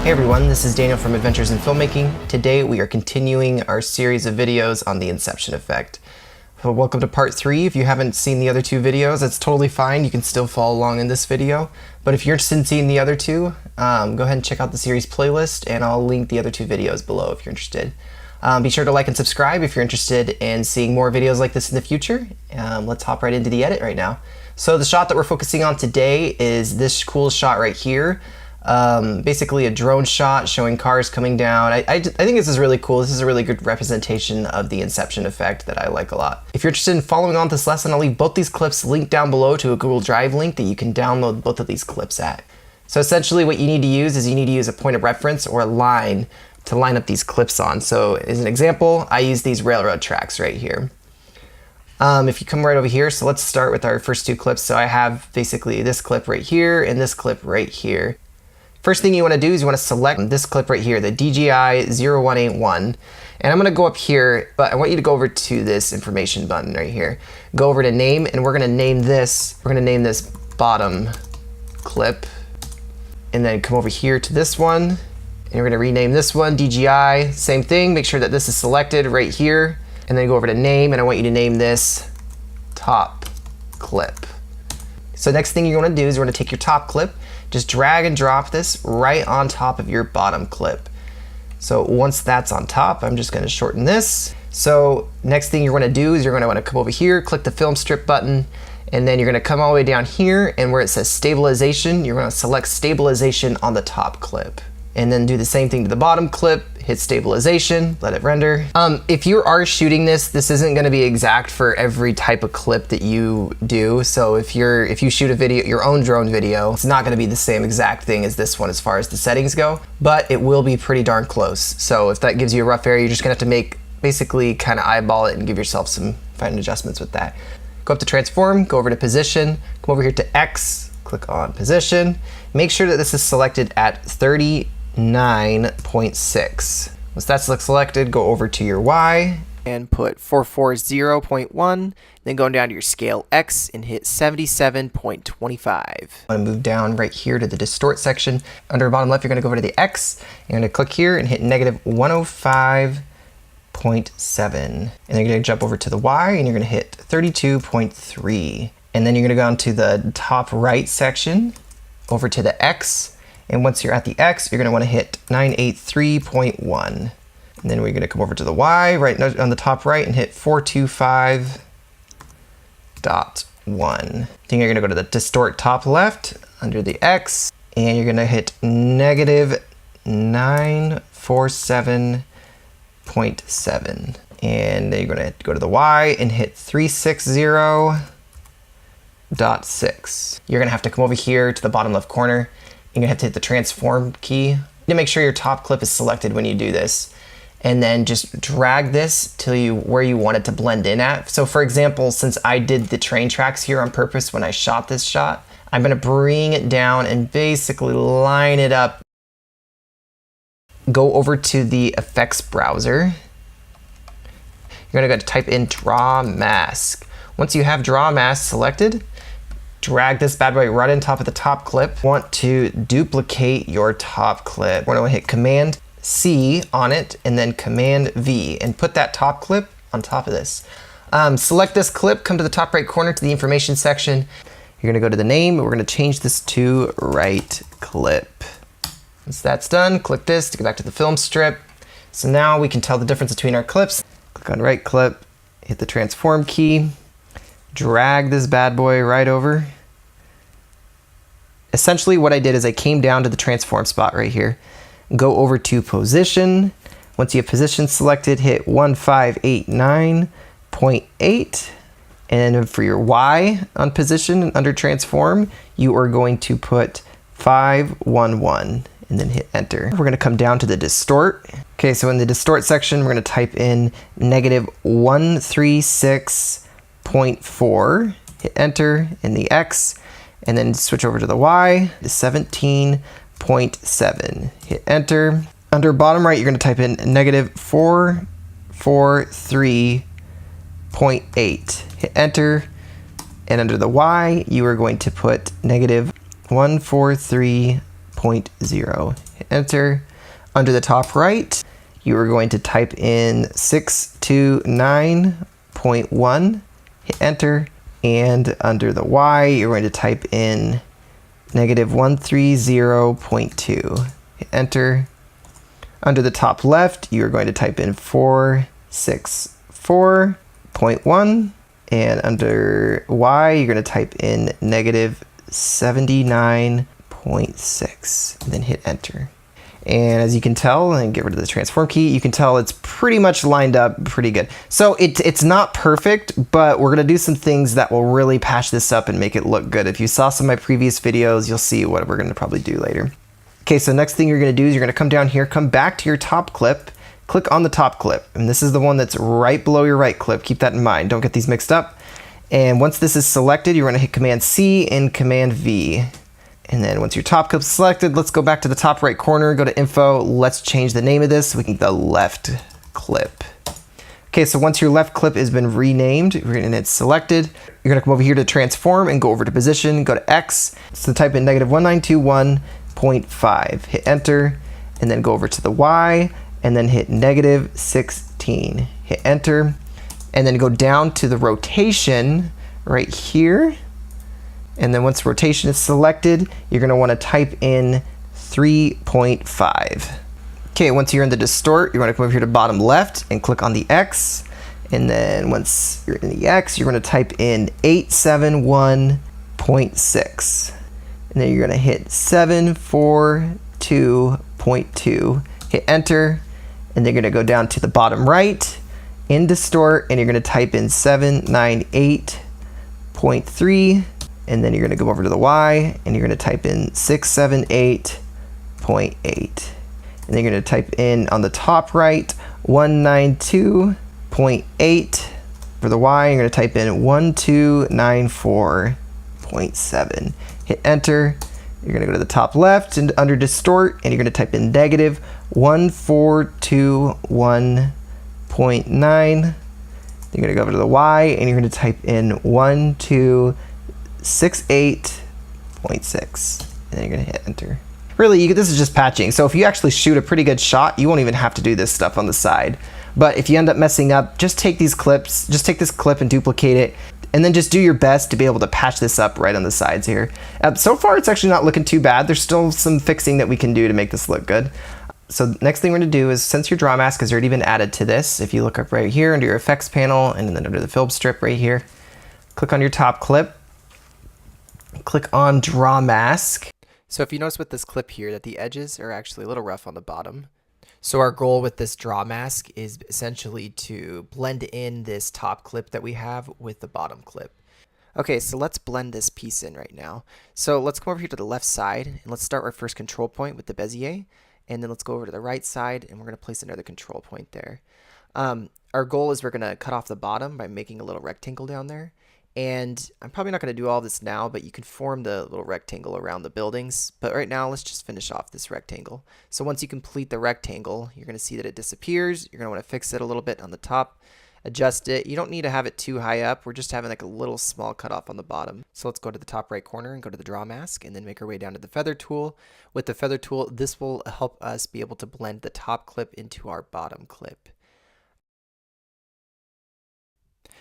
Hey everyone, this is Daniel from Adventures in Filmmaking. Today we are continuing our series of videos on the Inception effect. So welcome to part 3. If you haven't seen the other 2 videos, that's totally fine. You can still follow along in this video. But if you're interested in seeing the other 2, go ahead and check out the series playlist, and I'll link the other 2 videos below if you're interested. Be sure to like and subscribe if you're interested in seeing more videos like this in the future. Let's hop right into the edit right now. So the shot that we're focusing on today is this cool shot right here. Basically a drone shot showing cars coming down. I think this is really cool. This is a really good representation of the Inception effect that I like a lot. If you're interested in following on this lesson, I'll leave both these clips linked down below to a Google Drive link that you can download both of these clips at. So essentially what you need to use is you need to use a point of reference or a line to line up these clips on. So as an example, I use these railroad tracks right here. If you come right over here, so let's start with our first 2 clips. So I have basically this clip right here and this clip right here. First thing you want to do is you want to select this clip right here, the DJI 0181. And I'm going to go up here, but I want you to go over to this information button right here. Go over to name, and we're going to name this bottom clip. And then come over here to this one, and we're going to rename this one DJI. Same thing, make sure that this is selected right here. And then go over to name, and I want you to name this top clip. So next thing you're going to do is you want to take your top clip, just drag and drop this right on top of your bottom clip. So once that's on top, I'm just going to shorten this. So next thing you're going to do is you're going to want to come over here, click the film strip button, and then you're going to come all the way down here, and where it says stabilization, you're going to select stabilization on the top clip. And then do the same thing to the bottom clip, hit stabilization, let it render. If you are shooting this isn't gonna be exact for every type of clip that you do. So if you shoot a video, your own drone video, it's not gonna be the same exact thing as this one as far as the settings go, but it will be pretty darn close. So if that gives you a rough area, you're just gonna have to basically kind of eyeball it and give yourself some fine adjustments with that. Go up to transform, go over to position, come over here to X, click on position. Make sure that this is selected at 39.6. Once that's selected, go over to your Y and put 440.1, then going down to your scale X and hit 77.25. I'm gonna move down right here to the distort section. Under bottom left, you're gonna go over to the X, you're gonna click here and hit negative 105.7. And then you're gonna jump over to the Y and you're gonna hit 32.3. And then you're gonna go down to the top right section, over to the X, and once you're at the X, you're going to want to hit 983.1. And then we're going to come over to the Y right on the top right and hit 425.1. Then you're going to go to the distort top left under the X, and you're going to hit negative 947.7. And then you're going to go to the Y and hit 360.6. You're going to have to come over here to the bottom left corner. You're gonna have to hit the transform key to make sure your top clip is selected when you do this. And then just drag this till where you want it to blend in at. So for example, since I did the train tracks here on purpose when I shot this shot, I'm gonna bring it down and basically line it up. Go over to the effects browser. You're gonna go to type in draw mask. Once you have draw mask selected, drag this bad boy right on top of the top clip. Want to duplicate your top clip. We're gonna hit Command C on it and then Command V and put that top clip on top of this. Select this clip, come to the top right corner to the information section. You're gonna go to the name. We're gonna change this to right clip. Once that's done, click this to go back to the film strip. So now we can tell the difference between our clips. Click on right clip, hit the transform key, drag this bad boy right over. Essentially what I did is I came down to the transform spot right here, go over to position. Once you have position selected, hit 1589.8. And for your Y on position under transform, you are going to put 511 and then hit enter. We're gonna come down to the distort. Okay, so in the distort section, we're gonna type in negative 136.4, hit enter in the X, and then switch over to the Y, to 17.7, hit enter. Under bottom right, you're gonna type in negative 443.8, hit enter. And under the Y, you are going to put negative 143.7. 629.0. Hit enter. Under the top right, you are going to type in 629.1. Hit enter. And under the Y, you're going to type in -130.2. Hit enter. Under the top left, you're going to type in 464.1. And under Y, you're going to type in -79.6. And then hit enter. And as you can tell, and get rid of the transform key, you can tell it's pretty much lined up pretty good. So it's not perfect, but we're gonna do some things that will really patch this up and make it look good. If you saw some of my previous videos, you'll see what we're gonna probably do later. Okay, so next thing you're gonna do is you're gonna come down here, come back to your top clip, click on the top clip. And this is the one that's right below your right clip. Keep that in mind, don't get these mixed up. And once this is selected, you're gonna hit Command C and Command V. And then once your top clip is selected, let's go back to the top right corner, go to info, let's change the name of this, we can the left clip. Okay, so once your left clip has been renamed and it's selected, you're gonna come over here to transform and go over to position, go to X, so type in -1921.5, hit enter, and then go over to the Y, and then hit -16, hit enter, and then go down to the rotation right here. And then once rotation is selected, you're gonna wanna type in 3.5. Okay, once you're in the distort, you're gonna come over here to bottom left and click on the X. And then once you're in the X, you're gonna type in 871.6. And then you're gonna hit 742.2, hit enter. And then you're gonna go down to the bottom right, in distort, and you're gonna type in 798.3. And then you're gonna go over to the Y and you're gonna type in 678.8. And then you're gonna type in on the top right, 192.8. For the Y, you're gonna type in 1294.7. Hit enter. You're gonna go to the top left and under distort, and you're gonna type in -1421.9. You're gonna go over to the Y and you're gonna type in 1268.6, and then you're gonna hit enter. Really, this is just patching. So if you actually shoot a pretty good shot, you won't even have to do this stuff on the side. But if you end up messing up, just take these clips, just take this clip and duplicate it, and then just do your best to be able to patch this up right on the sides here. So far, it's actually not looking too bad. There's still some fixing that we can do to make this look good. So next thing we're gonna do is, since your draw mask has already been added to this, if you look up right here under your effects panel, and then under the film strip right here, click on your top clip, click on draw mask. So if you notice with this clip here that the edges are actually a little rough on the bottom. So our goal with this draw mask is essentially to blend in this top clip that we have with the bottom clip. Okay, so let's blend this piece in right now. So let's come over here to the left side and let's start our first control point with the Bezier. And then let's go over to the right side and we're gonna place another control point there. Our goal is we're gonna cut off the bottom by making a little rectangle down there. And I'm probably not going to do all this now, but you can form the little rectangle around the buildings. But right now, let's just finish off this rectangle. So once you complete the rectangle, you're going to see that it disappears. You're going to want to fix it a little bit on the top, adjust it. You don't need to have it too high up. We're just having like a little small cutoff on the bottom. So let's go to the top right corner and go to the draw mask and then make our way down to the feather tool. With the feather tool, this will help us be able to blend the top clip into our bottom clip.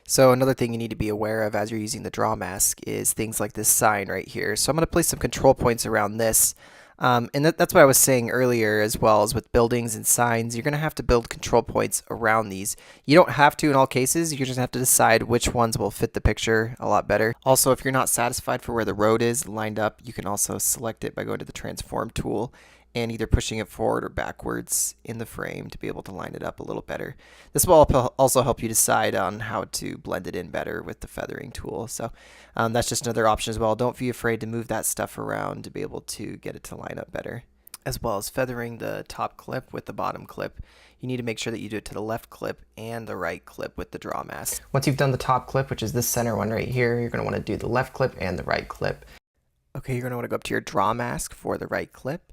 So another thing you need to be aware of as you're using the draw mask is things like this sign right here. So I'm going to place some control points around this. And that's what I was saying earlier, as well as with buildings and signs. You're going to have to build control points around these. You don't have to in all cases. You just have to decide which ones will fit the picture a lot better. Also, if you're not satisfied for where the road is lined up, you can also select it by going to the transform tool and either pushing it forward or backwards in the frame to be able to line it up a little better. This will also help you decide on how to blend it in better with the feathering tool. So that's just another option as well. Don't be afraid to move that stuff around to be able to get it to line up better. As well as feathering the top clip with the bottom clip, you need to make sure that you do it to the left clip and the right clip with the draw mask. Once you've done the top clip, which is this center one right here, you're going to want to do the left clip and the right clip. Okay, you're going to want to go up to your draw mask for the right clip.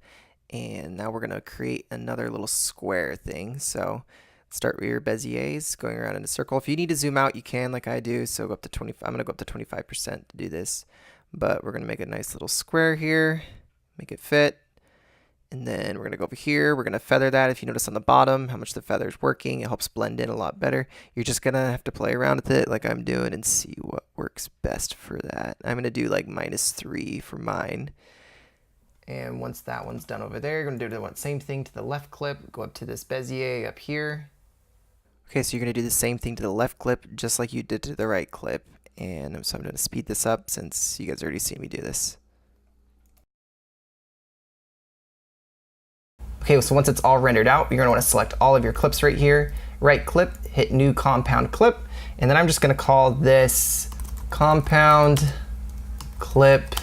And now we're going to create another little square thing. So start with your Beziers, going around in a circle. If you need to zoom out, you can, like I do. So go up to 20. I'm going to go up to 25% to do this. But we're going to make a nice little square here, make it fit. And then we're going to go over here. We're going to feather that. If you notice on the bottom how much the feather is working, it helps blend in a lot better. You're just going to have to play around with it like I'm doing and see what works best for that. I'm going to do like -3 for mine. And once that one's done over there, you're going to do the same thing to the left clip. Go up to this Bezier up here. Okay, so you're going to do the same thing to the left clip just like you did to the right clip. And so I'm going to speed this up since you guys already seen me do this. Okay, so once it's all rendered out, you're going to want to select all of your clips right here. Right clip, hit new compound clip, and then I'm just going to call this compound clip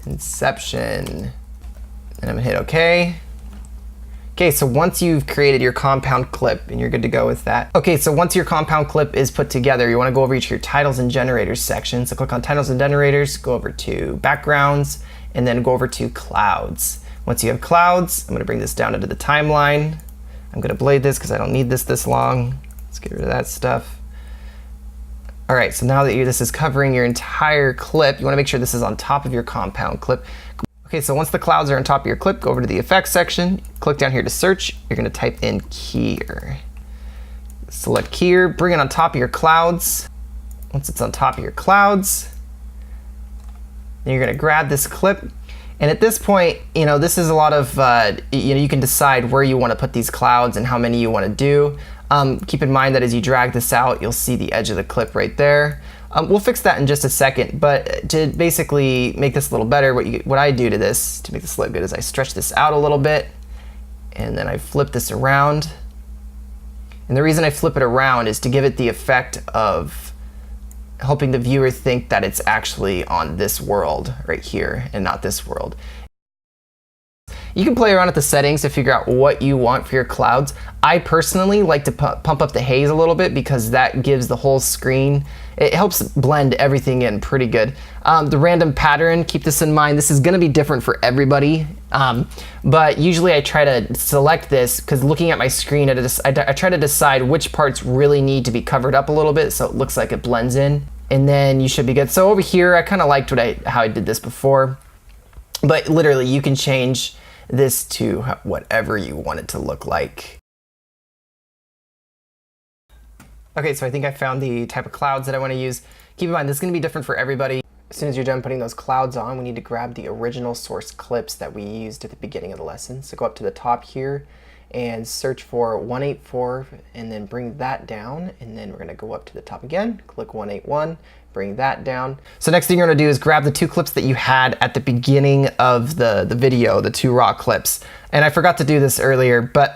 Inception. And I'm going to hit OK. Okay, so once you've created your compound clip and you're good to go with that. Okay, so once your compound clip is put together, you want to go over to your titles and generators section. So click on titles and generators, go over to backgrounds, and then go over to clouds. Once you have clouds, I'm going to bring this down into the timeline. I'm going to blade this because I don't need this long. Let's get rid of that stuff. All right, so now that this is covering your entire clip, you want to make sure this is on top of your compound clip. Okay, so once the clouds are on top of your clip, go over to the effects section, click down here to search. You're going to type in keyer. Select keyer, bring it on top of your clouds. Once it's on top of your clouds, then you're going to grab this clip. And at this point, this is a lot of, you can decide where you want to put these clouds and how many you want to do. Keep in mind that as you drag this out, you'll see the edge of the clip right there. We'll fix that in just a second, but to basically make this a little better, what I do to this to make this look good is I stretch this out a little bit, and then I flip this around. And the reason I flip it around is to give it the effect of helping the viewer think that it's actually on this world right here and not this world. You can play around with the settings to figure out what you want for your clouds. I personally like to pump up the haze a little bit because that gives the whole screen, it helps blend everything in pretty good. The random pattern, keep this in mind, this is gonna be different for everybody. But usually I try to select this because looking at my screen, I try to decide which parts really need to be covered up a little bit so it looks like it blends in. And then you should be good. So over here, I kind of liked how I did this before. But literally, you can change this to whatever you want it to look like. Okay, so I think I found the type of clouds that I want to use. Keep in mind, this is going to be different for everybody. As soon as you're done putting those clouds on, we need to grab the original source clips that we used at the beginning of the lesson. So go up to the top here and search for 184 and then bring that down. And then we're going to go up to the top again, click 181, bring that down. So next thing you're going to do is grab the 2 clips that you had at the beginning of the video, the 2 raw clips. And I forgot to do this earlier, but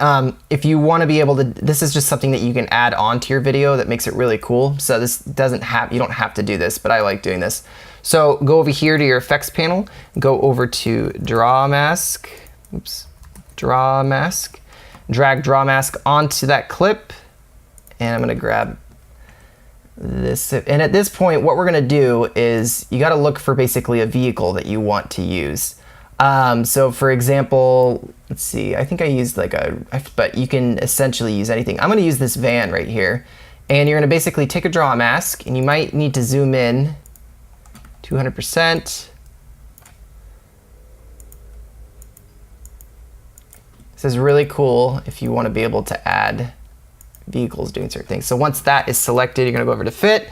if you want to be able to, this is just something that you can add on to your video that makes it really cool. So this doesn't have, you don't have to do this, but I like doing this. So go over here to your effects panel, go over to draw mask, draw mask, drag draw mask onto that clip, and I'm going to grab this. And at this point, what we're going to do is you got to look for basically a vehicle that you want to use. So for example, let's see, I think I used but you can essentially use anything. I'm going to use this van right here, and you're going to basically take a draw mask, and you might need to zoom in 200%. This is really cool if you want to be able to add vehicles doing certain things. So once that is selected, you're going to go over to fit.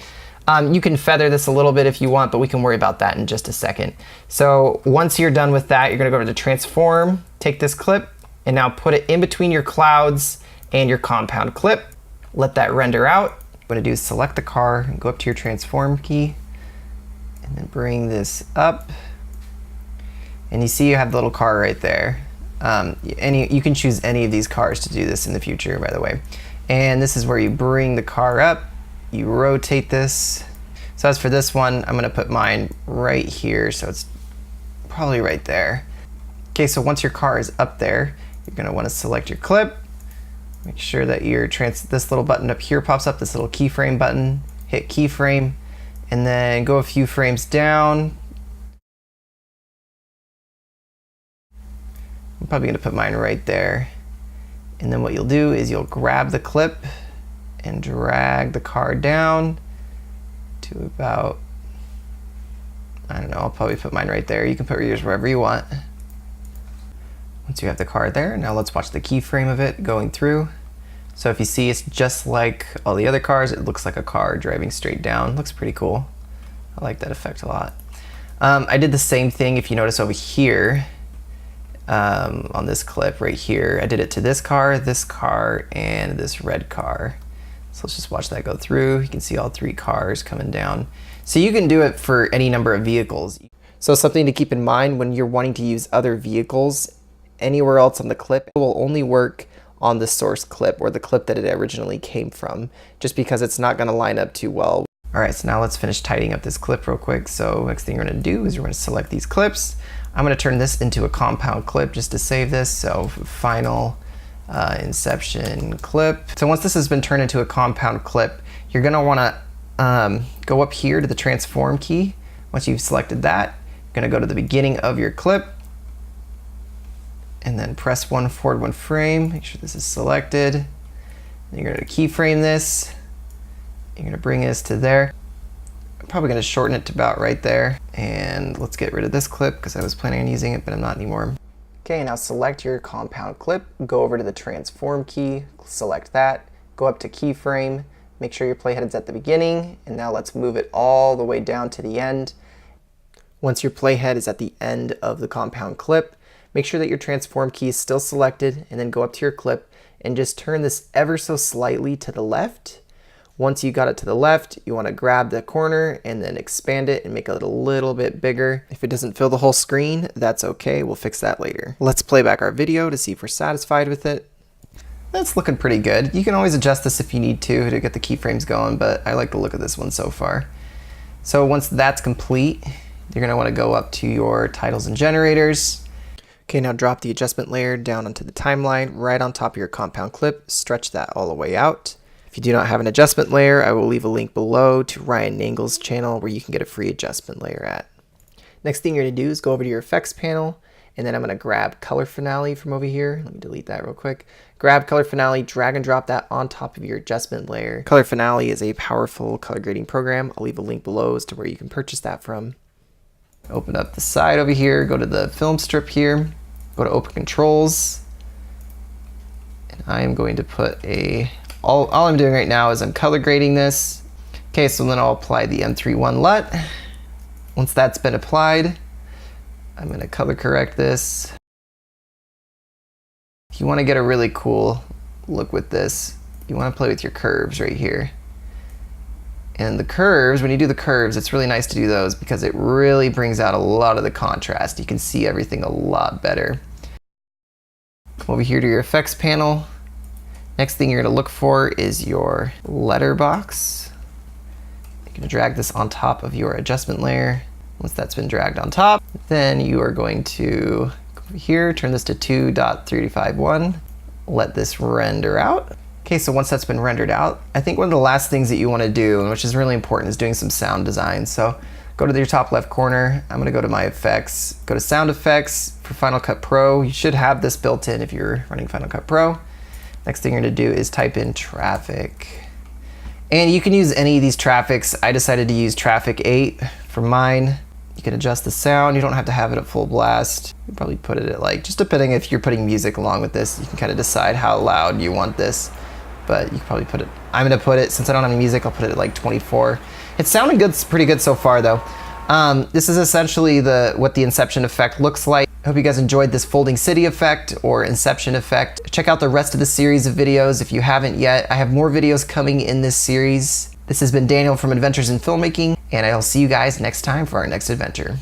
You can feather this a little bit if you want, but we can worry about that in just a second. So once you're done with that, you're going to go over to transform, take this clip, and now put it in between your clouds and your compound clip. Let that render out. What I'm going to do is select the car and go up to your transform key and then bring this up. And you see you have the little car right there. You can choose any of these cars to do this in the future, by the way. And this is where you bring the car up, you rotate this. So as for this one, I'm gonna put mine right here, so it's probably right there. Okay, so once your car is up there, you're gonna wanna select your clip, make sure that this little button up here pops up, this little keyframe button, hit keyframe, and then go a few frames down. I'm probably gonna put mine right there. And then what you'll do is you'll grab the clip and drag the car down to about, I don't know, I'll probably put mine right there. You can put yours wherever you want. Once you have the car there, now let's watch the keyframe of it going through. So if you see, it's just like all the other cars. It looks like a car driving straight down. Looks pretty cool. I like that effect a lot. I did the same thing, if you notice over here, on this clip right here. I did it to this car, and this red car. So let's just watch that go through. You can see all three cars coming down. So you can do it for any number of vehicles. So something to keep in mind when you're wanting to use other vehicles anywhere else on the clip, it will only work on the source clip or the clip that it originally came from, just because it's not going to line up too well. All right, so now let's finish tidying up this clip real quick. So next thing you're going to do is you're going to select these clips. I'm going to turn this into a compound clip just to save this. So final Inception clip. So once this has been turned into a compound clip, you're going to want to go up here to the transform key. Once you've selected that, you're going to go to the beginning of your clip and then press one forward one frame. Make sure this is selected. Then you're going to keyframe this. You're going to bring this to there. I'm probably going to shorten it to about right there. And let's get rid of this clip because I was planning on using it, but I'm not anymore. Okay, now select your compound clip, go over to the transform key, select that, go up to keyframe, make sure your playhead is at the beginning, and now let's move it all the way down to the end. Once your playhead is at the end of the compound clip, make sure that your transform key is still selected, and then go up to your clip and just turn this ever so slightly to the left. Once you got it to the left, you want to grab the corner and then expand it and make it a little bit bigger. If it doesn't fill the whole screen, that's okay. We'll fix that later. Let's play back our video to see if we're satisfied with it. That's looking pretty good. You can always adjust this if you need to get the keyframes going, but I like the look of this one so far. So once that's complete, you're going to want to go up to your titles and generators. Okay, now drop the adjustment layer down onto the timeline right on top of your compound clip. Stretch that all the way out. If you do not have an adjustment layer, I will leave a link below to Ryan Nagle's channel where you can get a free adjustment layer at. Next thing you're going to do is go over to your effects panel, and then I'm going to grab Color Finale from over here. Let me delete that real quick. Grab Color Finale, drag and drop that on top of your adjustment layer. Color Finale is a powerful color grading program. I'll leave a link below as to where you can purchase that from. Open up the side over here, go to the film strip here, go to Open Controls, and I am going to put a all I'm doing right now is I'm color grading this. Okay, so then I'll apply the M31 LUT. Once that's been applied, I'm going to color correct this. If you want to get a really cool look with this, you want to play with your curves right here. And the curves, when you do the curves, it's really nice to do those because it really brings out a lot of the contrast. You can see everything a lot better. Come over here to your effects panel. Next thing you're going to look for is your letterbox. You're going to drag this on top of your adjustment layer. Once that's been dragged on top, then you are going to go over here, turn this to 2.351, let this render out. Okay, so once that's been rendered out, I think one of the last things that you want to do, and which is really important, is doing some sound design. So go to your top left corner. I'm going to go to my effects, go to sound effects for Final Cut Pro. You should have this built in if you're running Final Cut Pro. Next thing you're going to do is type in traffic. And you can use any of these traffics. I decided to use traffic 8 for mine. You can adjust the sound. You don't have to have it at full blast. You can probably put it at like, just depending if you're putting music along with this, you can kind of decide how loud you want this. But you can probably put it, I'm going to put it, since I don't have any music, I'll put it at like 24. It's sounding good, pretty good so far though. This is essentially what the Inception effect looks like. I hope you guys enjoyed this folding city effect or Inception effect. Check out the rest of the series of videos if you haven't yet. I have more videos coming in this series. This has been Daniel from Adventures in Filmmaking, and I'll see you guys next time for our next adventure.